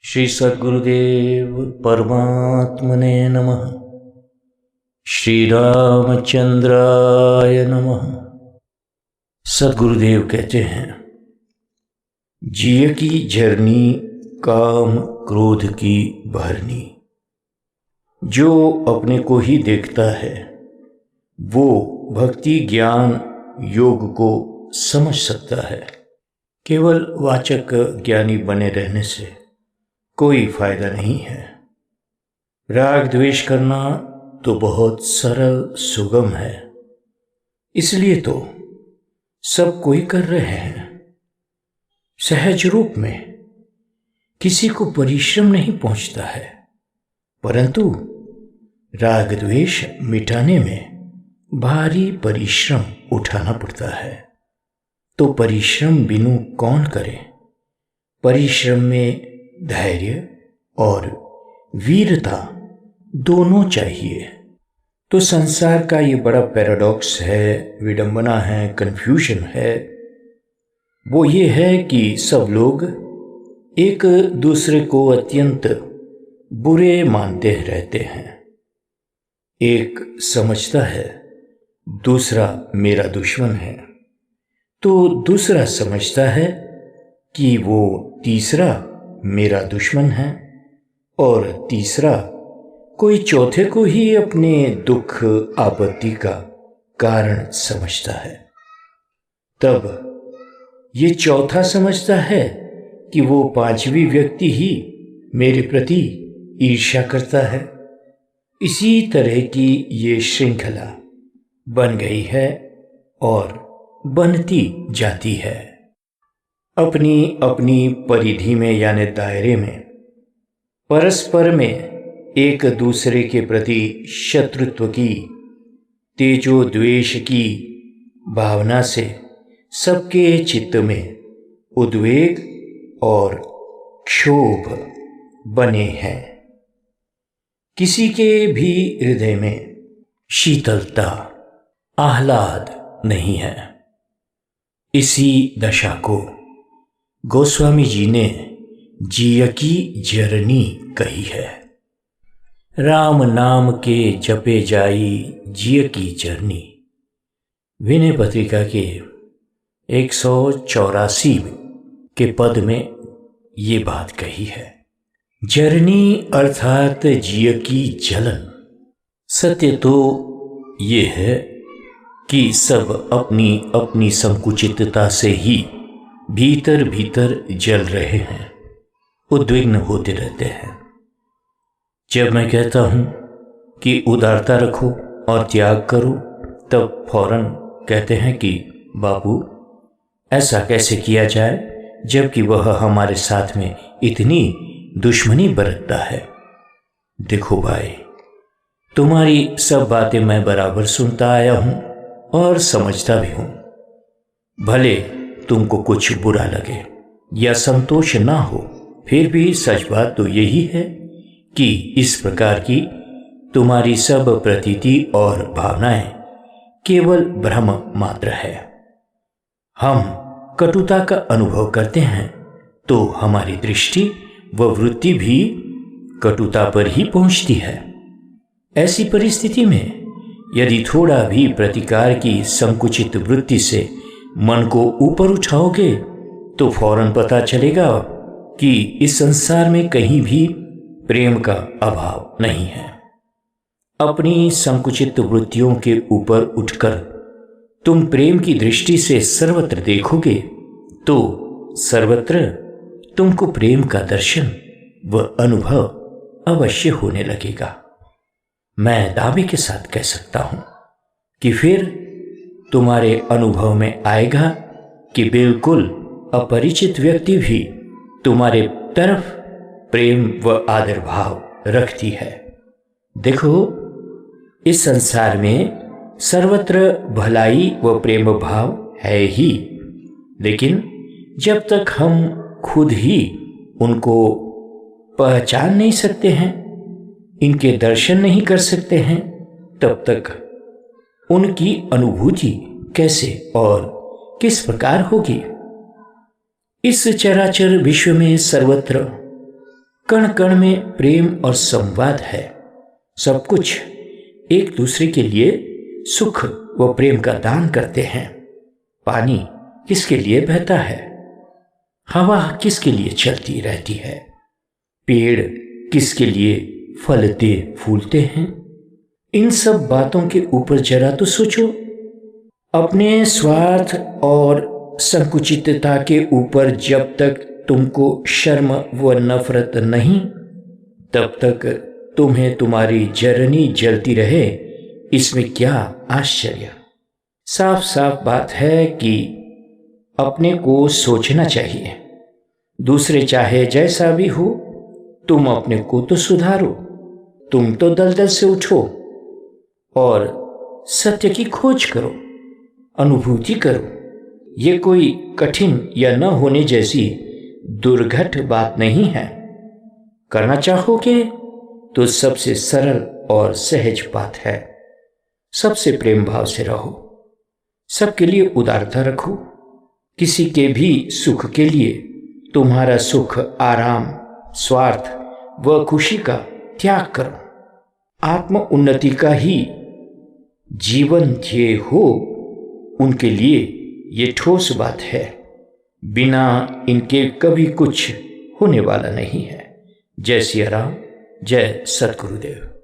श्री सद्गुरुदेव परमात्मने नमः। श्री रामचंद्राय नमः। सद्गुरुदेव कहते हैं, जिय की झरनी काम क्रोध की भरनी। जो अपने को ही देखता है वो भक्ति ज्ञान योग को समझ सकता है। केवल वाचक ज्ञानी बने रहने से कोई फायदा नहीं है। राग द्वेष करना तो बहुत सरल सुगम है, इसलिए तो सब कोई कर रहे हैं। सहज रूप में किसी को परिश्रम नहीं पहुंचता है, परंतु राग द्वेष मिटाने में भारी परिश्रम उठाना पड़ता है। तो परिश्रम बिनु कौन करे? परिश्रम में धैर्य और वीरता दोनों चाहिए। तो संसार का ये बड़ा पैराडॉक्स है, विडंबना है, कन्फ्यूजन है। वो ये है कि सब लोग एक दूसरे को अत्यंत बुरे मानते रहते हैं। एक समझता है दूसरा मेरा दुश्मन है, तो दूसरा समझता है कि वो तीसरा मेरा दुश्मन है, और तीसरा कोई चौथे को ही अपने दुख आपत्ति का कारण समझता है। तब ये चौथा समझता है कि वो पांचवी व्यक्ति ही मेरे प्रति ईर्ष्या करता है। इसी तरह की ये श्रृंखला बन गई है और बनती जाती है। अपनी अपनी परिधि में यानी दायरे में परस्पर में एक दूसरे के प्रति शत्रुत्व की, तेजो द्वेष की भावना से सबके चित्त में उद्वेग और क्षोभ बने हैं। किसी के भी हृदय में शीतलता, आह्लाद नहीं है। इसी दशा को गोस्वामी जी ने जिय की झरनी कही है। राम नाम के जपे जाई जिय की झरनी। विनय पत्रिका के 184 के पद में ये बात कही है। झरनी अर्थात जिय की जलन। सत्य तो ये है कि सब अपनी अपनी संकुचितता से ही भीतर भीतर जल रहे हैं, उद्विग्न होते रहते हैं। जब मैं कहता हूं कि उदारता रखो और त्याग करो, तब फौरन कहते हैं कि बापू ऐसा कैसे किया जाए, जबकि वह हमारे साथ में इतनी दुश्मनी बरतता है। देखो भाई, तुम्हारी सब बातें मैं बराबर सुनता आया हूं और समझता भी हूं। भले तुमको कुछ बुरा लगे या संतोष ना हो, फिर भी सच बात तो यही है कि इस प्रकार की तुम्हारी सब प्रतीति और भावनाएं केवल भ्रम मात्र है। हम कटुता का अनुभव करते हैं तो हमारी दृष्टि व वृत्ति भी कटुता पर ही पहुंचती है। ऐसी परिस्थिति में यदि थोड़ा भी प्रतिकार की संकुचित वृत्ति से मन को ऊपर उठाओगे तो फौरन पता चलेगा कि इस संसार में कहीं भी प्रेम का अभाव नहीं है। अपनी संकुचित वृत्तियों के ऊपर उठकर तुम प्रेम की दृष्टि से सर्वत्र देखोगे तो सर्वत्र तुमको प्रेम का दर्शन व अनुभव अवश्य होने लगेगा। मैं दावे के साथ कह सकता हूं कि फिर तुम्हारे अनुभव में आएगा कि बिल्कुल अपरिचित व्यक्ति भी तुम्हारे तरफ प्रेम व आदर भाव रखती है। देखो, इस संसार में सर्वत्र भलाई व प्रेम भाव है ही, लेकिन जब तक हम खुद ही उनको पहचान नहीं सकते हैं, इनके दर्शन नहीं कर सकते हैं, तब तक उनकी अनुभूति कैसे और किस प्रकार होगी? इस चराचर विश्व में सर्वत्र कण कण में प्रेम और संवाद है। सब कुछ एक दूसरे के लिए सुख व प्रेम का दान करते हैं। पानी किसके लिए बहता है? हवा किसके लिए चलती रहती है? पेड़ किसके लिए फलते फूलते हैं? इन सब बातों के ऊपर जरा तो सोचो। अपने स्वार्थ और संकुचितता के ऊपर जब तक तुमको शर्म व नफरत नहीं, तब तक तुम्हें तुम्हारी जरनी जलती रहे, इसमें क्या आश्चर्य। साफ साफ बात है कि अपने को सोचना चाहिए। दूसरे चाहे जैसा भी हो, तुम अपने को तो सुधारो। तुम तो दलदल से उठो और सत्य की खोज करो, अनुभूति करो। ये कोई कठिन या न होने जैसी दुर्घट बात नहीं है। करना चाहोगे तो सबसे सरल और सहज बात है। सबसे प्रेम भाव से रहो, सबके लिए उदारता रखो। किसी के भी सुख के लिए तुम्हारा सुख, आराम, स्वार्थ व खुशी का त्याग करो। आत्म उन्नति का ही जीवन ध्येय हो, उनके लिए ये ठोस बात है। बिना इनके कभी कुछ होने वाला नहीं है। जय सिया राम, जय सद्गुरुदेव।